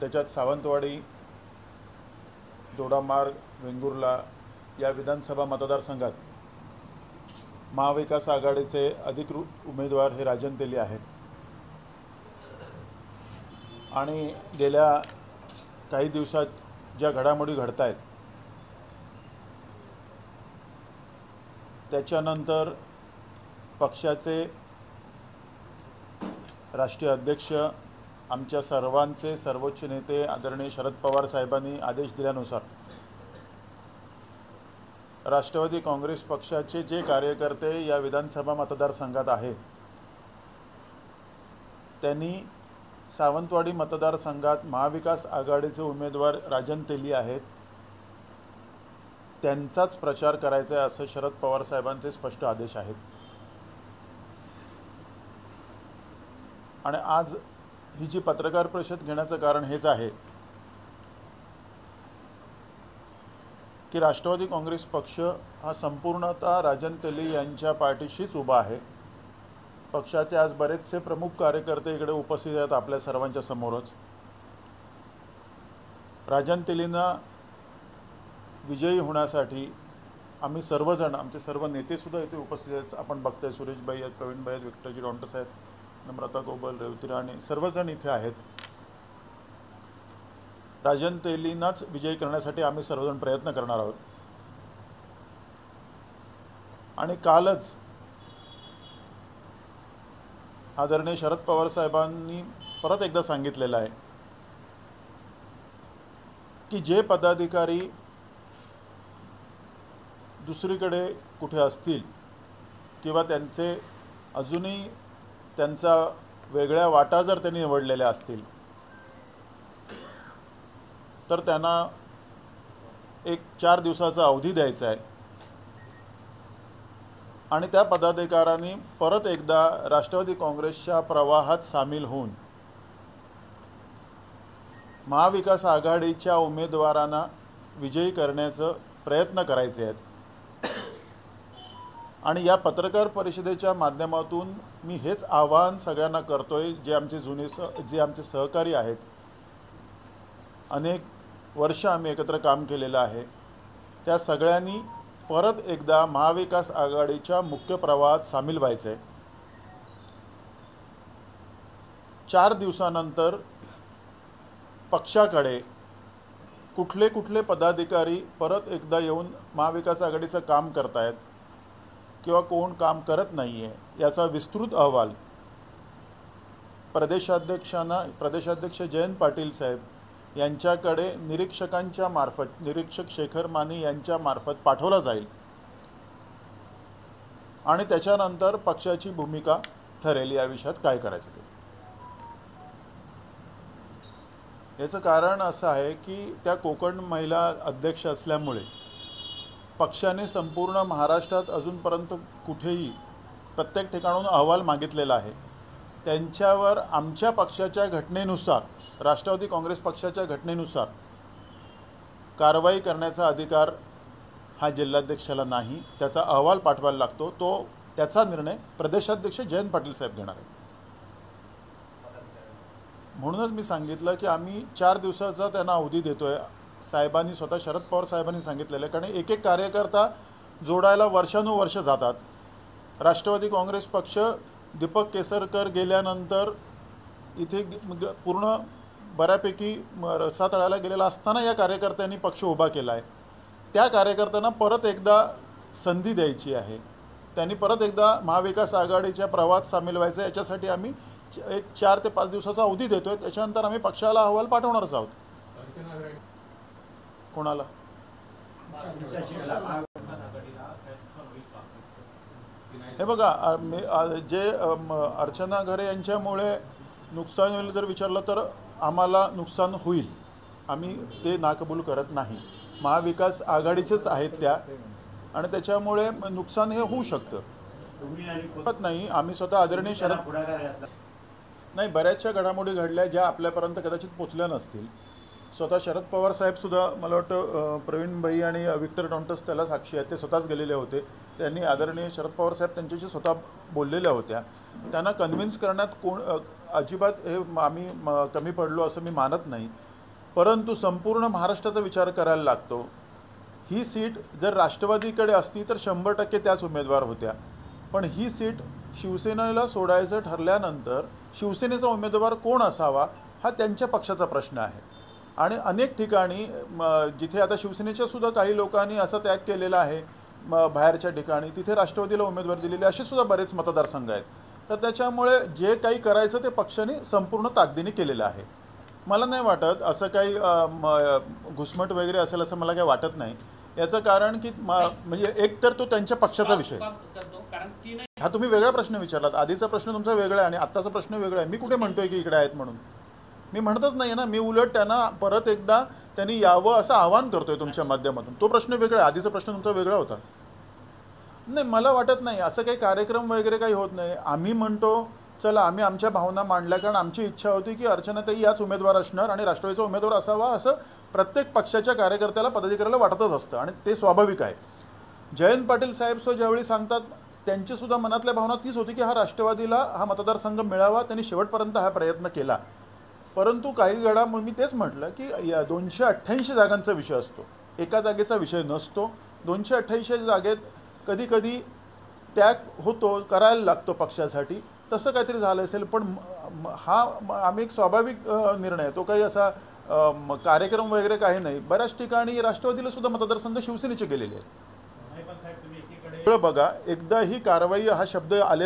त्याच्यात सावंतवाडी, दोडामार्ग, वेंगुर्ला या विधानसभा मतदारसंघात महाविकास आघाडीचे अधिकृत उमेदवार हे राजन तेली आहेत आणि गेल्या काही दिवसात ज्या घडामोडी घडत आहेत त्याच्यानंतर पक्षाचे राष्ट्रीय अध्यक्ष आमच्या सर्वांचे सर्वोच्च नेते आदरणीय शरद पवार साहेबांनी आदेश दिल्यानुसार राष्ट्रवादी काँग्रेस पक्षाचे जे कार्यकर्ते या विधानसभा मतदारसंघात आहेत त्यांनी सावंतवाडी मतदारसंघात महाविकास आघाडीचे उमेदवार राजन तेली आहेत त्यांचाच प्रचार करायचा आहे असं शरद पवार साहेबांचे स्पष्ट आदेश आहेत। आणि आज ही जी पत्रकार परिषद घेण्याचं कारण हेच आहे की राष्ट्रवादी काँग्रेस पक्ष हा संपूर्णतः राजन तेली यांच्या पाठीशीच उभा आहे। पक्षाचे आज बरेचसे प्रमुख कार्यकर्ते इकडे उपस्थित आहेत आपल्या सर्वांच्या समोरच। राजन तेलींना विजयी होण्यासाठी आम्ही सर्वजण आमचे सर्व नेतेसुद्धा इथे उपस्थित आहेत। आपण बघताय सुरेशभाई आहेत, प्रवीणभाई आहेत, विक्टरजी डॉन्टस आहेत, नम्रता गोबल, रेवती राणे सर्वजण इथे आहेत। राजन तेलींनाच विजयी करण्यासाठी आम्ही सर्वजण प्रयत्न करणार आहोत। आणि कालच आदरणीय शरद पवार साहेबांनी परत एकदा सांगितलेलं आहे की जे पदाधिकारी दुसरीकडे कुठे असतील किंवा त्यांचे अजूनही त्यांचा वेगळ्या वाटा जर त्यांनी निवडलेल्या असतील तर त्यांना एक 4 दिवसाचा अवधी द्यायचा आहे आणि त्या पदाधिकाऱ्यांनी परत एकदा राष्ट्रवादी काँग्रेसच्या प्रवाहात सामील होऊन महाविकास आघाडीच्या उमेदवारांना विजयी करण्याचा प्रयत्न करायचे आहेत। आणि या पत्रकार परिषदेच्या माध्यमातून मी हेच आवाहन सगळ्यांना करतोय जे आमचे सहकारी आहेत, अनेक वर्ष आम्ही एकत्र काम केलेलं आहे, त्या सगळ्यांनी परत एकदा महाविकास आघाडीच्या मुख्य प्रवाहात सामील व्हायचं आहे। 4 दिवसानंतर पक्षाकडे कुठले कुठले पदाधिकारी परत एकदा येऊन महाविकास आघाडीचं काम करतायत किंवा कोण काम करत नाही आहे याचा विस्तृत अहवाल प्रदेशाध्यक्ष जयंत पाटील साहेब यांच्याकडे निरीक्षकांच्या मार्फत निरीक्षक शेखर माने यांच्या मार्फत पाठवला जाईल आणि त्याच्यानंतर पक्षाची भूमिका ठरेल या विषयात काय करायचं ते। याचं कारण असं आहे की त्या कोकण महिला अध्यक्ष असल्यामुळे पक्षाने संपूर्ण महाराष्ट्रात अजूनपर्यंत कुठेही प्रत्येक ठिकाणून अहवाल मागितलेला आहे। त्यांच्यावर आमच्या पक्षाच्या घटनेनुसार राष्ट्रवादी काँग्रेस पक्षाच्या घटनेनुसार कारवाई करण्याचा अधिकार हा जिल्हाध्यक्षाला नाही, त्याचा अहवाल पाठवायला लागतो। त्याचा निर्णय प्रदेशाध्यक्ष जयंत पाटील साहेब घेणार आहेत। म्हणूनच मी सांगितलं की आम्ही 4 दिवसाचा त्यांना अवधी देतोय। साहेबांनी स्वतः शरद पवार साहेबांनी सांगितलेलं आहे, कारण एक एक कार्यकर्ता जोडायला वर्षानुवर्ष जातात। राष्ट्रवादी काँग्रेस पक्ष दीपक केसरकर गेल्यानंतर इथे पूर्ण बऱ्यापैकी रसातळाला गेलेला असताना या कार्यकर्त्यांनी पक्ष उभा केला आहे। त्या कार्यकर्त्यांना परत एकदा संधी द्यायची आहे, त्यांनी परत एकदा महाविकास आघाडीच्या प्रवाहात सामील व्हायचं। याच्यासाठी आम्ही एक 4 ते 5 दिवसाचा अवधी देतोय, त्याच्यानंतर आम्ही पक्षाला अहवाल पाठवणारच आहोत। कोणाला हे बघा, जे अर्चना घरे यांच्यामुळे नुकसान होईल जर विचारलं तर आम्हाला नुकसान होईल, आम्ही ते नाकबूल करत नाही। महाविकास आघाडीचेच आहेत त्या आणि त्याच्यामुळे नुकसान हे होऊ शकतं नाही। आम्ही स्वतः आदरणीय शरद नाही, बऱ्याचशा घडामोडी घडल्या ज्या आपल्यापर्यंत कदाचित पोचल्या नसतील। स्वतः शरद पवार साहेबसुद्धा मला वाटतं प्रवीणभाई आणि विक्टर डॉन्टस त्याला साक्षी आहेत, ते स्वतःच गेलेले होते। त्यांनी आदरणीय शरद पवार साहेब त्यांच्याशी स्वतः बोललेल्या होत्या। त्यांना कन्व्हिन्स करण्यात अजिबात हे आम्ही कमी पडलो असं मी मानत नाही, परंतु संपूर्ण महाराष्ट्राचा विचार करायला लागतो. ही सीट जर राष्ट्रवादीकडे असती तर 100% त्याच उमेदवार होत्या, पण ही सीट शिवसेनेला सोडायचं ठरल्यानंतर शिवसेनेचा उमेदवार कोण असावा हा त्यांच्या पक्षाचा प्रश्न आहे. आणि अनेक ठिकाणी जिथे आता शिवसेनेच्या सुद्धा काही लोकांनी असा त्याग केलेला आहे बाहेरच्या ठिकाणी, तिथे राष्ट्रवादीला उमेदवार दिलेले असे सुद्धा बरेच मतदारसंघ आहेत. तर त्याच्यामुळे जे काही करायचं ते पक्षाने संपूर्ण ताकदीने केलेलं आहे. मला नाही वाटत असं काही घुसमट वगैरे असेल असं मला काही वाटत नाही. याचं कारण की म्हणजे एक तर तो त्यांच्या पक्षाचा विषय. हा तुम्ही वेगळा प्रश्न विचारलात. आधीचा प्रश्न तुमचा वेगळा आहे आणि आत्ताचा प्रश्न वेगळा आहे. मी कुठे म्हणतोय की इकडे आहेत म्हणून? मी म्हणतच नाही ना. मी उलट त्यांना परत एकदा त्यांनी यावं असं आवाहन करतोय तुमच्या माध्यमातून. तो प्रश्न वेगळा आहे, आधीचा प्रश्न तुमचा वेगळा होता. नाही, मला वाटत नाही असं काही कार्यक्रम वगैरे काही होत नाही. आम्ही म्हणतो चला आम्ही आमच्या भावना मांडल्या, कारण आमची इच्छा होती की अर्चनाताई याच उमेदवार असणार आणि राष्ट्रवादीचा उमेदवार असावा असं प्रत्येक पक्षाच्या कार्यकर्त्याला पदाधिकाऱ्याला वाटतच असतं आणि ते स्वाभाविक आहे. जयंत पाटील साहेब ज्यावेळी सांगतात त्यांचीसुद्धा मनातल्या भावना तीच होती की हा राष्ट्रवादीला हा मतदारसंघ मिळावा. त्यांनी शेवटपर्यंत हा प्रयत्न केला, परंतु काही घडामोडी मी तेच म्हटलं की या 288 जागांचा विषय असतो, एका जागेचा विषय नसतो. 288 जागेत कधी कधी त्याग होतो, करायला लागतो पक्षासाठी, तसं काहीतरी झालं असेल. पण हा आम्ही एक स्वाभाविक निर्णय, तो काही असा कार्यक्रम वगैरे काही नाही. बऱ्याच ठिकाणी राष्ट्रवादीला सुद्धा मतदारसंघ शिवसेनेचे गेलेले आहेत. बघा, एकदा ही कारवाई हा शब्द आले